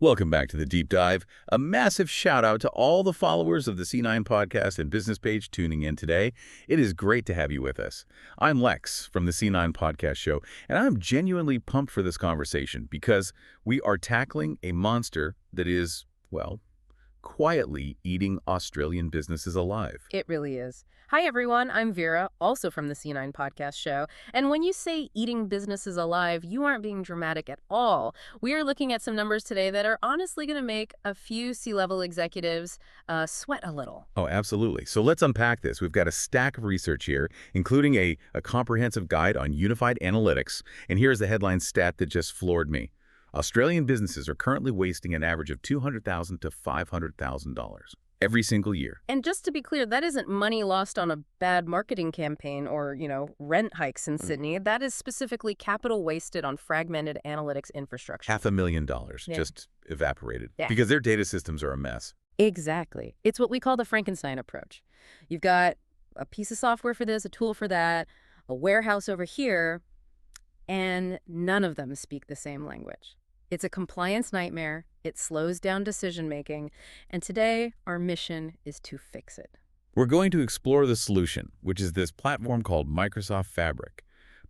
Welcome back to the Deep Dive. A massive shout out to all the followers of the C9 podcast and business page tuning in today. It is great to have you with us. I'm Lex from the C9 podcast show, and I'm genuinely pumped for this conversation because we are tackling a monster that is, well, quietly eating Australian businesses alive. It really is. Hi, everyone. I'm Vera, also from the C9 podcast show. And when you say eating businesses alive, you aren't being dramatic at all. We are looking at some numbers today that are honestly going to make a few C-level executives sweat a little. Oh, absolutely. So let's unpack this. We've got a stack of research here, including a comprehensive guide on unified analytics. And here's the headline stat that just floored me. Australian businesses are currently wasting an average of $200,000 to $500,000 every single year. And just to be clear, that isn't money lost on a bad marketing campaign or, rent hikes in Sydney. That is specifically capital wasted on fragmented analytics infrastructure. $500,000 just evaporated because their data systems are a mess. Exactly. It's what we call the Frankenstein approach. You've got a piece of software for this, a tool for that, a warehouse over here, and none of them speak the same language. It's a compliance nightmare, it slows down decision-making, and today our mission is to fix it. We're going to explore the solution, which is this platform called Microsoft Fabric.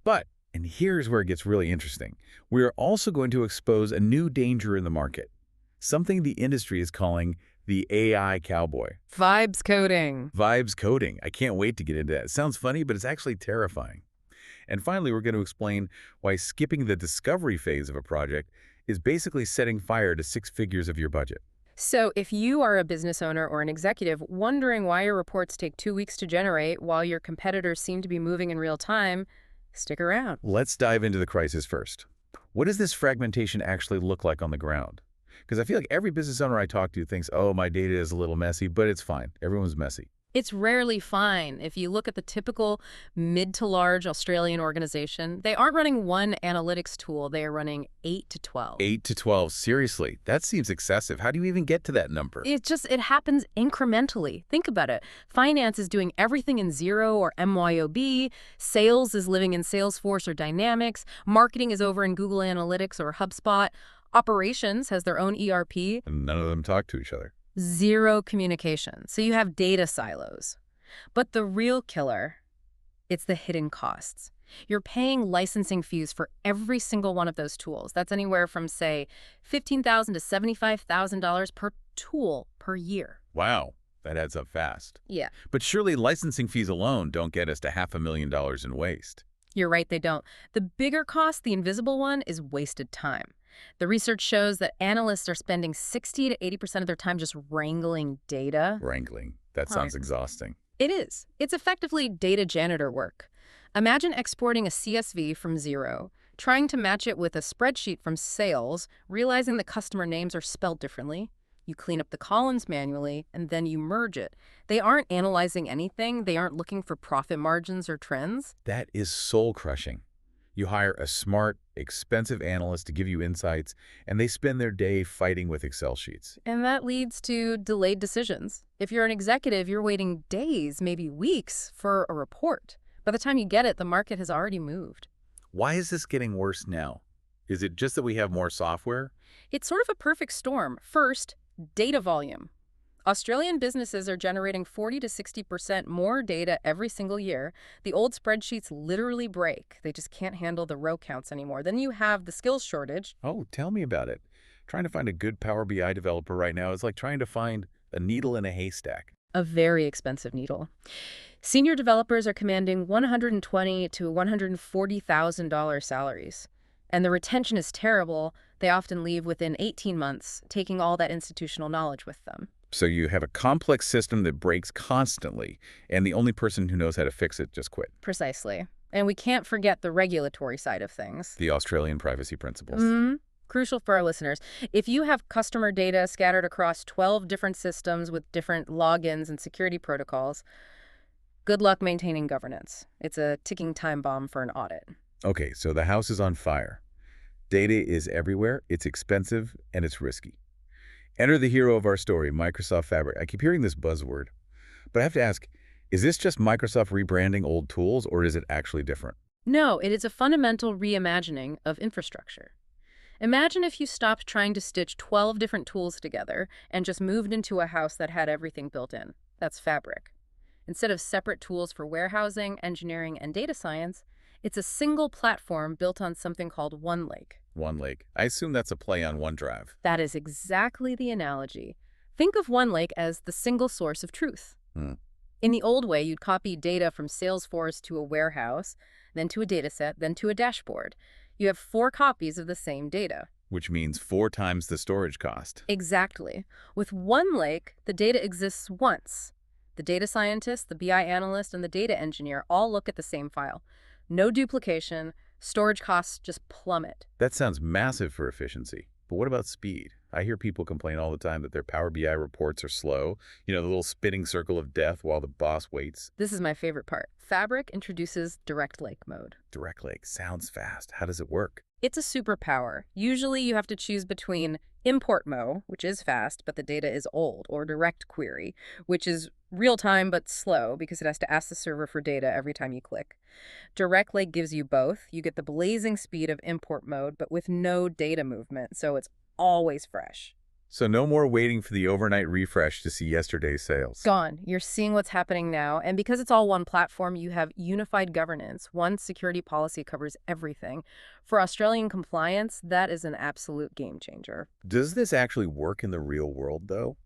But, and here's where it gets really interesting, we are also going to expose a new danger in the market, something the industry is calling the AI Cowboy. Vibes coding. Vibes coding. I can't wait to get into that. It sounds funny, but it's actually terrifying. And finally, we're going to explain why skipping the discovery phase of a project is basically setting fire to 6 figures of your budget. So if you are a business owner or an executive wondering why your reports take 2 weeks to generate while your competitors seem to be moving in real time, stick around. Let's dive into the crisis first. What does this fragmentation actually look like on the ground? Because I feel like every business owner I talk to thinks, oh, my data is a little messy, but it's fine. Everyone's messy. It's rarely fine. If you look at the typical mid to large Australian organization, they aren't running one analytics tool. They are running 8 to 12. 8 to 12. Seriously, that seems excessive. How do you even get to that number? It happens incrementally. Think about it. Finance is doing everything in Xero or MYOB. Sales is living in Salesforce or Dynamics. Marketing is over in Google Analytics or HubSpot. Operations has their own ERP. And none of them talk to each other. Zero communication. So you have data silos. But the real killer, it's the hidden costs. You're paying licensing fees for every single one of those tools. That's anywhere from, say, $15,000 to $75,000 per tool per year. Wow, that adds up fast. Yeah. But surely licensing fees alone don't get us to $500,000 in waste. You're right, they don't. The bigger cost, the invisible one, is wasted time. The research shows that analysts are spending 60 to 80% of their time just wrangling data. Wrangling. That sounds exhausting. It is. It's effectively data janitor work. Imagine exporting a CSV from Xero, trying to match it with a spreadsheet from sales, realizing the customer names are spelled differently. You clean up the columns manually, and then you merge it. They aren't analyzing anything. They aren't looking for profit margins or trends. That is soul-crushing. You hire a smart, expensive analyst to give you insights, and they spend their day fighting with Excel sheets. And that leads to delayed decisions. If you're an executive, you're waiting days, maybe weeks, for a report. By the time you get it, the market has already moved. Why is this getting worse now? Is it just that we have more software? It's sort of a perfect storm. First, data volume. Australian businesses are generating 40 to 60% more data every single year. The old spreadsheets literally break. They just can't handle the row counts anymore. Then you have the skills shortage. Oh, tell me about it. Trying to find a good Power BI developer right now is like trying to find a needle in a haystack. A very expensive needle. Senior developers are commanding $120,000 to $140,000 salaries. And the retention is terrible. They often leave within 18 months, taking all that institutional knowledge with them. So you have a complex system that breaks constantly, and the only person who knows how to fix it just quit. Precisely. And we can't forget the regulatory side of things. The Australian privacy principles. Crucial for our listeners. If you have customer data scattered across 12 different systems with different logins and security protocols, good luck maintaining governance. It's a ticking time bomb for an audit. Okay, so the house is on fire. Data is everywhere, it's expensive, and it's risky. Enter the hero of our story, Microsoft Fabric. I keep hearing this buzzword, but I have to ask, is this just Microsoft rebranding old tools, or is it actually different? No, it is a fundamental reimagining of infrastructure. Imagine if you stopped trying to stitch 12 different tools together and just moved into a house that had everything built in. That's Fabric. Instead of separate tools for warehousing, engineering, and data science, it's a single platform built on something called OneLake. OneLake. I assume that's a play on OneDrive. That is exactly the analogy. Think of OneLake as the single source of truth. In the old way, you'd copy data from Salesforce to a warehouse, then to a dataset, then to a dashboard. You have 4 copies of the same data. Which means 4 times the storage cost. Exactly. With OneLake, the data exists once. The data scientist, the BI analyst, and the data engineer all look at the same file. No duplication, storage costs just plummet. That sounds massive for efficiency. But what about speed? I hear people complain all the time that their Power BI reports are slow. You know, the little spinning circle of death while the boss waits. This is my favorite part. Fabric introduces DirectLake mode. DirectLake sounds fast. How does it work? It's a superpower. Usually you have to choose between import mode, which is fast, but the data is old, or direct query, which is real-time but slow because it has to ask the server for data every time you click. DirectLake gives you both. You get the blazing speed of import mode, but with no data movement, so it's always fresh. So no more waiting for the overnight refresh to see yesterday's sales. Gone. You're seeing what's happening now, and because it's all one platform, you have unified governance. One security policy covers everything. For Australian compliance, that is an absolute game changer. Does this actually work in the real world, though?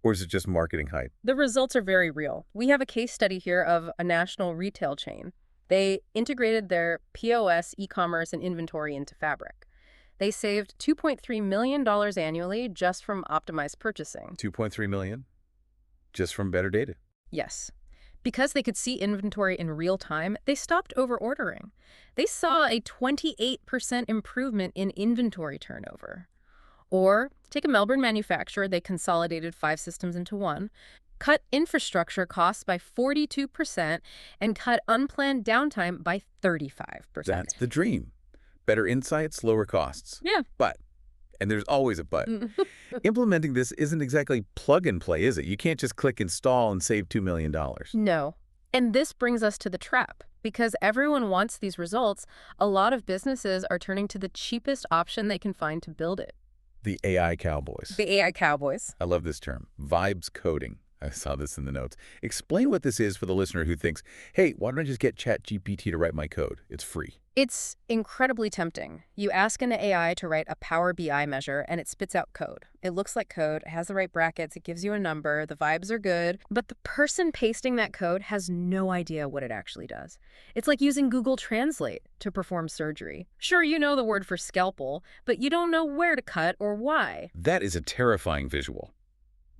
Or is it just marketing hype? The results are very real. We have a case study here of a national retail chain. They integrated their POS, e-commerce, and inventory into Fabric. They saved $2.3 million annually just from optimized purchasing. $2.3 million? Just from better data? Yes. Because they could see inventory in real time, they stopped over-ordering. They saw a 28% improvement in inventory turnover. Or take a Melbourne manufacturer, they consolidated 5 systems into one, cut infrastructure costs by 42%, and cut unplanned downtime by 35%. That's the dream. Better insights, lower costs. Yeah. But, and there's always a but, implementing this isn't exactly plug and play, is it? You can't just click install and save $2 million. No. And this brings us to the trap. Because everyone wants these results, a lot of businesses are turning to the cheapest option they can find to build it. The AI Cowboys. The AI Cowboys. I love this term, vibes coding. I saw this in the notes. Explain what this is for the listener who thinks, hey, why don't I just get ChatGPT to write my code? It's free. It's incredibly tempting. You ask an AI to write a Power BI measure, and it spits out code. It looks like code, it has the right brackets, it gives you a number, the vibes are good, but the person pasting that code has no idea what it actually does. It's like using Google Translate to perform surgery. Sure, you know the word for scalpel, but you don't know where to cut or why. That is a terrifying visual.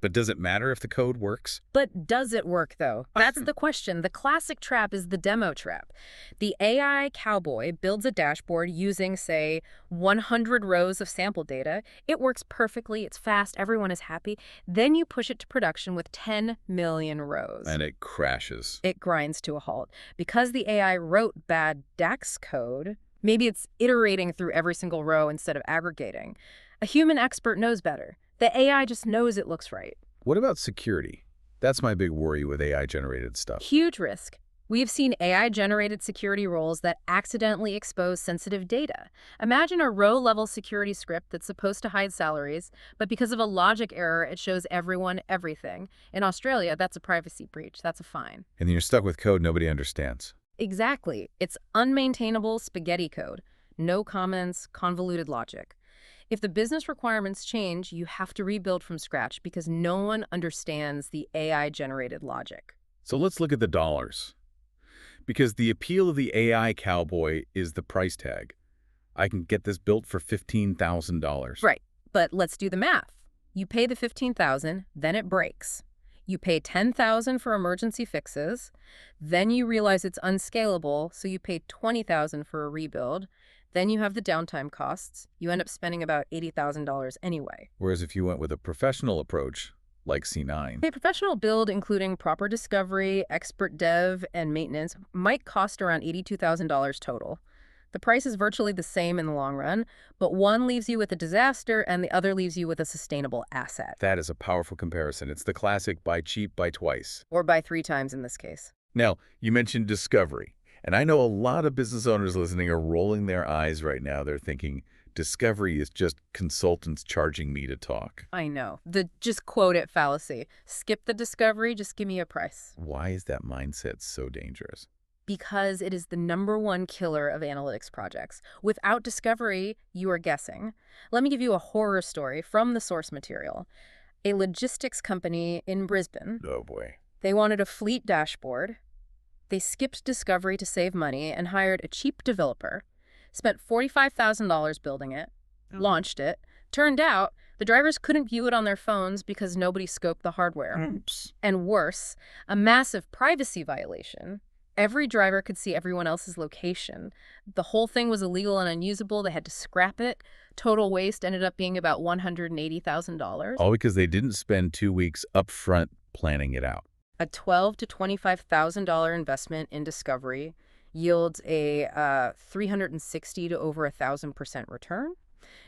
But does it matter if the code works? But does it work, though? That's the question. The classic trap is the demo trap. The AI Cowboy builds a dashboard using, say, 100 rows of sample data. It works perfectly. It's fast. Everyone is happy. Then you push it to production with 10 million rows. And it crashes. It grinds to a halt. Because the AI wrote bad DAX code, maybe it's iterating through every single row instead of aggregating. A human expert knows better. The AI just knows it looks right. What about security? That's my big worry with AI-generated stuff. Huge risk. We've seen AI-generated security roles that accidentally expose sensitive data. Imagine a row-level security script that's supposed to hide salaries, but because of a logic error, it shows everyone everything. In Australia, that's a privacy breach. That's a fine. And then you're stuck with code nobody understands. Exactly. It's unmaintainable spaghetti code. No comments, convoluted logic. If the business requirements change, you have to rebuild from scratch because no one understands the AI-generated logic. So let's look at the dollars. Because the appeal of the AI Cowboy is the price tag. I can get this built for $15,000. Right, but let's do the math. You pay the $15,000, then it breaks. You pay $10,000 for emergency fixes, then you realize it's unscalable, so you pay $20,000 for a rebuild. Then you have the downtime costs. You end up spending about $80,000 anyway. Whereas if you went with a professional approach, like C9. A professional build, including proper discovery, expert dev, and maintenance, might cost around $82,000 total. The price is virtually the same in the long run, but one leaves you with a disaster and the other leaves you with a sustainable asset. That is a powerful comparison. It's the classic buy cheap, buy twice. Or buy 3 times in this case. Now, you mentioned discovery. And I know a lot of business owners listening are rolling their eyes right now. They're thinking, Discovery is just consultants charging me to talk. I know. The just quote it fallacy. Skip the discovery, just give me a price. Why is that mindset so dangerous? Because it is the #1 killer of analytics projects. Without discovery, you are guessing. Let me give you a horror story from the source material. A logistics company in Brisbane. Oh, boy. They wanted a fleet dashboard. They skipped discovery to save money and hired a cheap developer. Spent $45,000 building it, launched it. Turned out, the drivers couldn't view it on their phones because nobody scoped the hardware. Oops. And worse, a massive privacy violation. Every driver could see everyone else's location. The whole thing was illegal and unusable. They had to scrap it. Total waste ended up being about $180,000. All because they didn't spend 2 weeks up front planning it out. A $12,000 to $25,000 investment in discovery yields a 360 to over 1,000% return.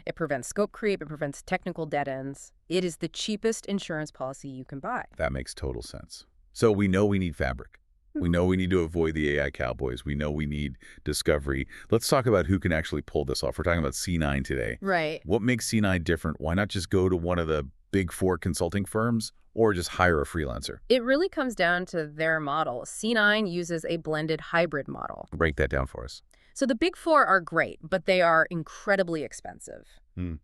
It prevents scope creep. It prevents technical dead ends. It is the cheapest insurance policy you can buy. That makes total sense. So we know we need Fabric. We know we need to avoid the AI cowboys. We know we need discovery. Let's talk about who can actually pull this off. We're talking about C9 today. Right. What makes C9 different? Why not just go to one of the big 4 consulting firms or just hire a freelancer? It really comes down to their model. C9 uses a blended hybrid model. Break that down for us. So the big 4 are great, but they are incredibly expensive.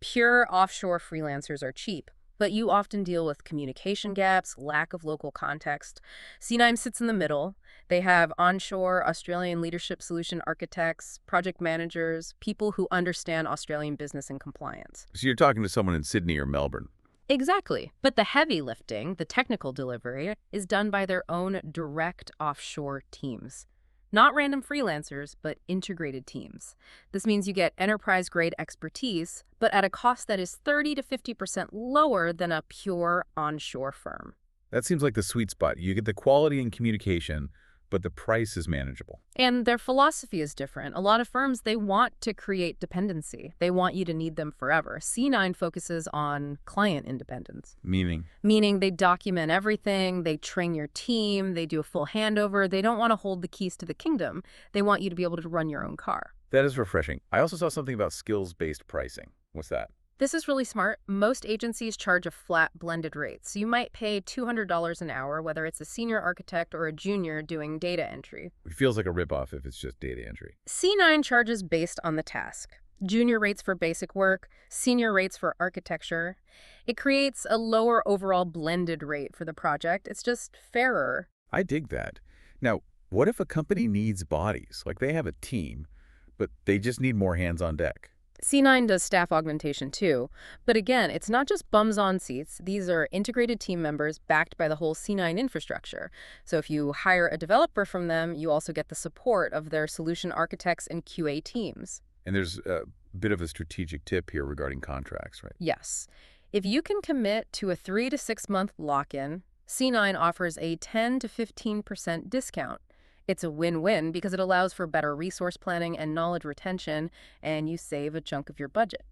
Pure offshore freelancers are cheap, but you often deal with communication gaps, lack of local context. C9 sits in the middle. They have onshore Australian leadership solution architects, project managers, people who understand Australian business and compliance. So you're talking to someone in Sydney or Melbourne. Exactly. But the heavy lifting, the technical delivery, is done by their own direct offshore teams. Not random freelancers, but integrated teams. This means you get enterprise-grade expertise, but at a cost that is 30 to 50% lower than a pure onshore firm. That seems like the sweet spot. You get the quality and communication, but the price is manageable. And their philosophy is different. A lot of firms, they want to create dependency. They want you to need them forever. C9 focuses on client independence. Meaning? Meaning they document everything, they train your team, they do a full handover. They don't want to hold the keys to the kingdom. They want you to be able to run your own car. That is refreshing. I also saw something about skills-based pricing. What's that? This is really smart. Most agencies charge a flat blended rate. So you might pay $200 an hour, whether it's a senior architect or a junior doing data entry. It feels like a ripoff if it's just data entry. C9 charges based on the task. Junior rates for basic work, senior rates for architecture. It creates a lower overall blended rate for the project. It's just fairer. I dig that. Now, what if a company needs bodies? Like they have a team, but they just need more hands on deck. C9 does staff augmentation too, but again, it's not just bums on seats. These are integrated team members backed by the whole C9 infrastructure. So if you hire a developer from them, you also get the support of their solution architects and QA teams. And there's a bit of a strategic tip here regarding contracts, right? Yes. If you can commit to a 3 to 6 month lock-in, C9 offers a 10 to 15% discount. It's a win-win because it allows for better resource planning and knowledge retention, and you save a chunk of your budget.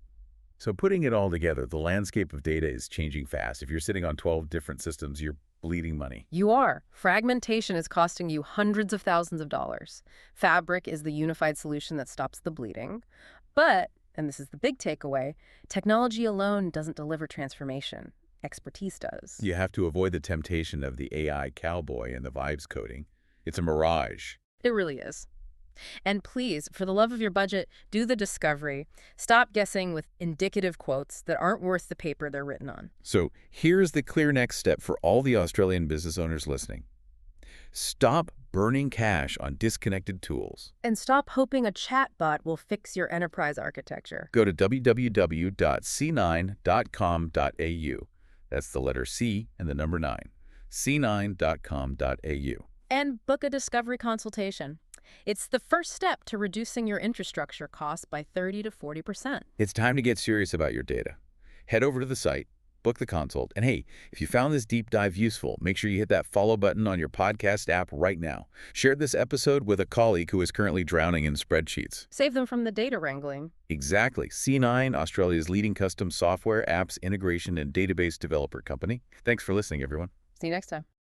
So putting it all together, the landscape of data is changing fast. If you're sitting on 12 different systems, you're bleeding money. You are. Fragmentation is costing you hundreds of thousands of dollars. Fabric is the unified solution that stops the bleeding. But, and this is the big takeaway, technology alone doesn't deliver transformation. Expertise does. You have to avoid the temptation of the AI cowboy and the vibes coding. It's a mirage. It really is. And please, for the love of your budget, do the discovery. Stop guessing with indicative quotes that aren't worth the paper they're written on. So here's the clear next step for all the Australian business owners listening. Stop burning cash on disconnected tools. And stop hoping a chatbot will fix your enterprise architecture. Go to www.c9.com.au. That's the letter C and the number 9. c9.com.au. And book a discovery consultation. It's the first step to reducing your infrastructure costs by 30 to 40%. It's time to get serious about your data. Head over to the site, book the consult, and hey, if you found this deep dive useful, make sure you hit that follow button on your podcast app right now. Share this episode with a colleague who is currently drowning in spreadsheets. Save them from the data wrangling. Exactly. C9, Australia's leading custom software, apps, integration, and database developer company. Thanks for listening, everyone. See you next time.